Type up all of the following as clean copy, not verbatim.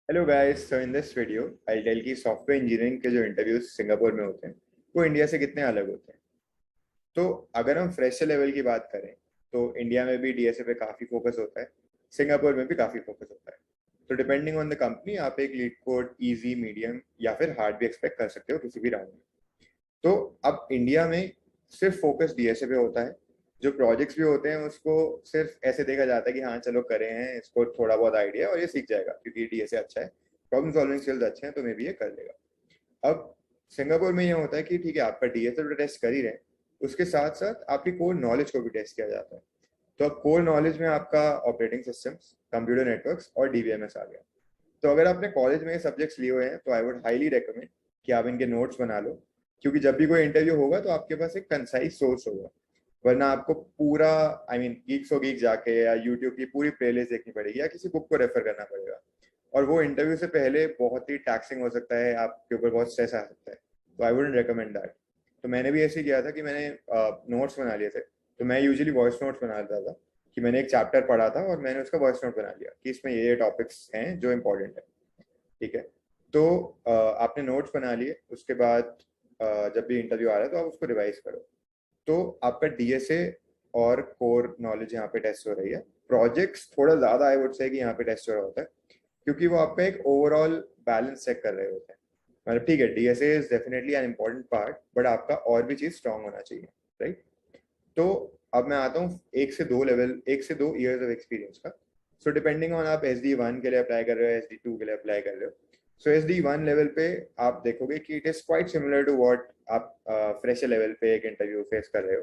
Hello guys, so in this video I tell कि software engineering के जो interviews Singapore में होते हैं वो इंडिया से कितने अलग होते हैं। तो अगर हम फ्रेशर लेवल की बात करें तो इंडिया में भी डीएसए पे काफ़ी फोकस होता है, सिंगापुर में भी काफ़ी फोकस होता है। तो डिपेंडिंग ऑन द कंपनी आप एक लीड कोड इजी, मीडियम या फिर हार्ड भी एक्सपेक्ट कर सकते हो किसी भी राउंड में। तो अब इंडिया में सिर्फ फोकस डीएसए पे होता है। जो प्रोजेक्ट्स भी होते हैं उसको सिर्फ ऐसे देखा जाता है कि हाँ चलो करें हैं, इसको थोड़ा बहुत आइडिया और ये सीख जाएगा क्योंकि डीएसए अच्छा है, प्रॉब्लम सॉल्विंग स्किल्स अच्छे हैं तो मे भी ये कर लेगा। अब सिंगापुर में ये होता है कि ठीक है आपका डीएसए तो टेस्ट कर ही रहे हैं, उसके साथ साथ आपकी कोर नॉलेज को भी टेस्ट किया जाता है। तो अब कोर नॉलेज में आपका ऑपरेटिंग सिस्टम्स, कंप्यूटर नेटवर्क्स और डीबीएमएस आ गया। तो अगर आपने कॉलेज में ये सब्जेक्ट्स लिए हुए हैं तो आई वुड हाईली रेकमेंड कि आप इनके नोट्स बना लो, क्योंकि जब भी कोई इंटरव्यू होगा तो आपके पास एक कंसाइज सोर्स होगा। वरना आपको पूरा गीक्स हो गीक जाके या यूट्यूब की पूरी प्लेलिस्ट देखनी पड़ेगी या किसी बुक को रेफर करना पड़ेगा। और वो इंटरव्यू से पहले बहुत ही टैक्सिंग हो सकता है, आपके ऊपर बहुत स्ट्रेस आ सकता है। तो आई वुडंट रिकमेंड दैट। तो मैंने भी ऐसे ही किया था कि मैंने नोट्स बना लिए थे। तो मैं यूजुअली वॉइस नोट्स बना लेता था कि मैंने एक चैप्टर पढ़ा था और मैंने उसका वॉइस नोट बना लिया कि इसमें ये टॉपिक्स हैं जो इंपॉर्टेंट है। ठीक है। तो आपने नोट्स बना लिए, उसके बाद जब भी इंटरव्यू आ रहा है तो आप उसको रिवाइज करो। तो आपका डीएसए और कोर नॉलेज यहाँ पे टेस्ट हो रही है। प्रोजेक्ट्स थोड़ा ज्यादा आई वुड से कि यहाँ पे टेस्ट हो रहा होता है, क्योंकि वो आपका एक ओवरऑल बैलेंस चेक कर रहे होते हैं। मतलब ठीक है, DSA is definitely an important part, but आपका और भी चीज स्ट्रांग होना चाहिए, राइट। तो अब मैं आता हूँ एक से दो ईयर्स ऑफ एक्सपीरियंस का। सो डिपेंडिंग ऑन आप SD1 के लिए अप्लाई कर रहे हो, SD2 के लिए अप्लाई कर रहे हो। सो SD1 लेवल पे आप देखोगे कि it is quite similar to what आप फ्रेशर लेवल पे एक इंटरव्यू फेस कर रहे हो।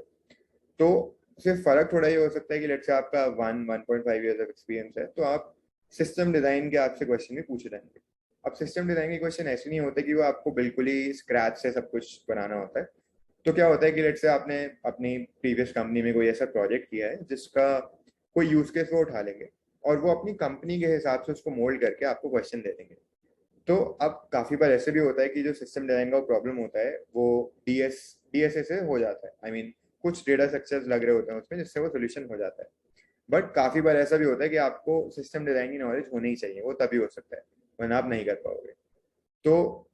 तो सिर्फ फर्क थोड़ा ये हो सकता है कि लेट्स से आपका 1.5 ईयर्स ऑफ एक्सपीरियंस है तो आप सिस्टम डिजाइन के आपसे क्वेश्चन भी पूछे जाएंगे। अब सिस्टम डिजाइन के क्वेश्चन ऐसे नहीं होते कि वो आपको बिल्कुल ही स्क्रैच से सब कुछ बनाना होता है। तो क्या होता है कि लेट्स से आपने अपनी प्रीवियस कंपनी में कोई ऐसा प्रोजेक्ट किया है जिसका कोई यूज केस वो उठा लेंगे और वो अपनी कंपनी के हिसाब से उसको मोल्ड करके आपको क्वेश्चन दे देंगे। तो अब काफी बार ऐसे भी होता है कि जो सिस्टम डिजाइन का प्रॉब्लम होता है वो डीएसए से हो जाता है। कुछ डेटा स्ट्रक्चर्स लग रहे होते हैं उसमें जिससे वो सोल्यूशन हो जाता है। बट काफी बार ऐसा भी होता है कि आपको सिस्टम डिजाइन की नॉलेज होनी ही चाहिए, वो तभी हो सकता है, वरना आप नहीं कर पाओगे। तो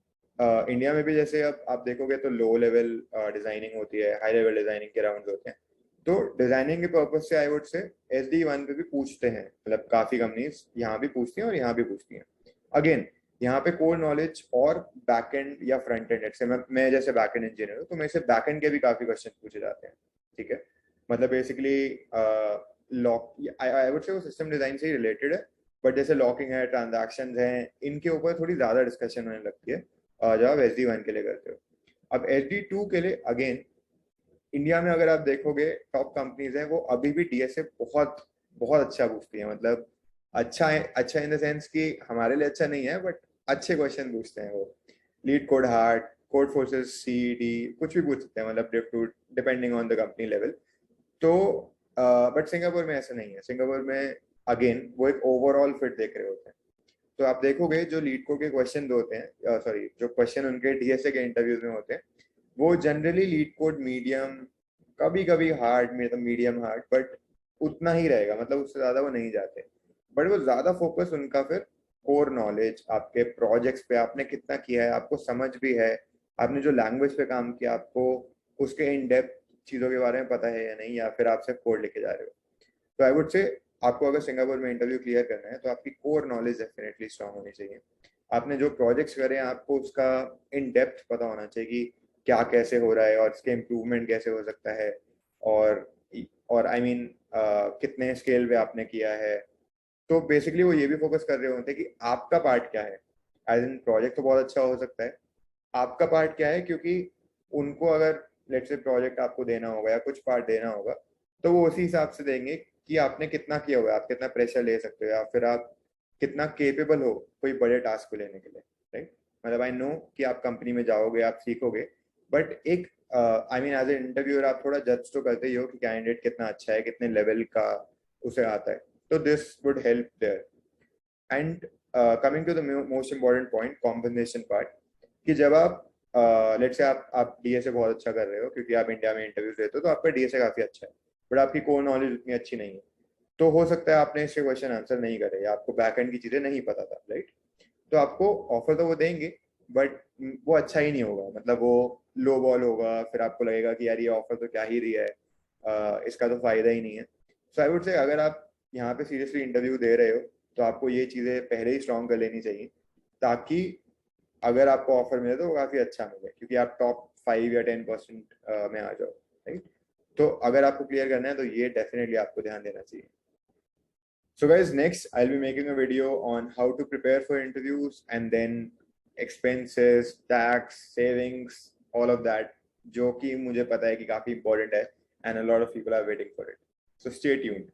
इंडिया में भी जैसे अब आप देखोगे तो लो लेवल डिजाइनिंग होती है, हाई लेवल डिजाइनिंग के राउंड होते हैं। तो डिजाइनिंग के पर्पज से आई वुड से SD1 पे भी पूछते हैं, मतलब काफी कंपनीज यहाँ भी पूछती हैं और यहाँ भी पूछती हैं। अगेन, यहाँ पे कोर नॉलेज और बैक एंड या फ्रंट एंड से मैं जैसे बैक एंड इंजीनियर हूँ तो मेरे से बैक एंड के भी काफी क्वेश्चन पूछे जाते हैं। ठीक है। मतलब basically lock, I would say वो सिस्टम डिजाइन से ही रिलेटेड है। बट जैसे लॉकिंग है, ट्रांजैक्शंस हैं, इनके ऊपर थोड़ी ज्यादा डिस्कशन होने लगती है जब आप SD1 के लिए करते हो। अब SD2 के लिए अगेन इंडिया में अगर आप देखोगे टॉप कंपनीज हैं वो अभी भी डीएसए बहुत बहुत अच्छा पूछती है। मतलब अच्छा है, अच्छा इन द सेंस कि हमारे लिए अच्छा नहीं है, बट अच्छे क्वेश्चन पूछते हैं वो। Leet code hard, code forces CD कुछ भी पूछ सकते हैं, मतलब depending on the company level. तो बट सिंगापुर में ऐसा नहीं है। सिंगापुर में अगेन वो एक ओवरऑल फिट देख रहे होते हैं। तो आप देखोगे जो लीड कोड के क्वेश्चन होते हैं, सॉरी जो क्वेश्चन उनके डीएसए के इंटरव्यूज में होते हैं, वो जनरली लीड कोड मीडियम, कभी कभी हार्ड, मतलब मीडियम हार्ड, बट उतना ही रहेगा, मतलब उससे ज्यादा वो नहीं जाते। बट वो ज्यादा फोकस उनका फिर कोर नॉलेज, आपके प्रोजेक्ट्स पे आपने कितना किया है, आपको समझ भी है, आपने जो लैंग्वेज पे काम किया आपको उसके इन डेप्थ चीजों के बारे में पता है या नहीं, या फिर आप सिर्फ कोड लिखे जा रहे हो। तो आई वुड से आपको अगर सिंगापुर में इंटरव्यू क्लियर करना है तो आपकी कोर नॉलेज डेफिनेटली स्ट्रांग होनी चाहिए। आपने जो प्रोजेक्ट्स करे हैं आपको उसका इन डेप्थ पता होना चाहिए कि क्या कैसे हो रहा है और इसके इम्प्रूवमेंट कैसे हो सकता है। और कितने स्केल पे आपने किया है। तो बेसिकली वो ये भी फोकस कर रहे होते हैं कि आपका पार्ट क्या है। एज इन प्रोजेक्ट तो बहुत अच्छा हो सकता है, आपका पार्ट क्या है, क्योंकि उनको अगर लेट्स से प्रोजेक्ट आपको देना होगा या कुछ पार्ट देना होगा तो वो उसी हिसाब से देंगे कि आपने कितना किया हुआ है, आप कितना प्रेशर ले सकते हो या फिर आप कितना केपेबल हो कोई बड़े टास्क को लेने के लिए, राइट। मतलब आई नो कि आप कंपनी में जाओगे, आप सीखोगे, बट एक एज ए इंटरव्यूअर आप थोड़ा जज तो करते ही हो कि कैंडिडेट कितना अच्छा है, कितने लेवल का उसे आता है। तो this would help there. And coming to the most important point, compensation part, कि जब आप लेट्स से आप डीएसए बहुत अच्छा कर रहे हो क्योंकि आप इंडिया में इंटरव्यूज देते हो तो आपका डीएसए काफी अच्छा है, बट आपकी कोर नॉलेज उतनी अच्छी नहीं है। तो हो सकता है आपने इसके क्वेश्चन आंसर नहीं करे या आपको बैक एंड की चीजें नहीं पता था, राइट। तो आपको ऑफर तो वो देंगे, बट वो अच्छा ही नहीं होगा, मतलब वो लो बॉल होगा, फिर आपको लगेगा कि यार ये ऑफर तो क्या ही दिया है, इसका तो फायदा ही नहीं है। सो आई वुड से अगर आप यहाँ पे सीरियसली इंटरव्यू दे रहे हो तो आपको ये चीज़ें पहले ही स्ट्रॉन्ग कर लेनी चाहिए, ताकि अगर आपको ऑफर मिले तो वो काफ़ी अच्छा मिले, क्योंकि आप टॉप 5 या 10% में आ जाओ, राइट। तो अगर आपको क्लियर करना है तो ये डेफिनेटली आपको ध्यान देना चाहिए। So guys, next I'll be making a video on how to prepare for interviews, and then expenses, tax, savings, all of that, जो कि मुझे पता है कि काफी important है, and a lot of people are waiting for it. So stay tuned.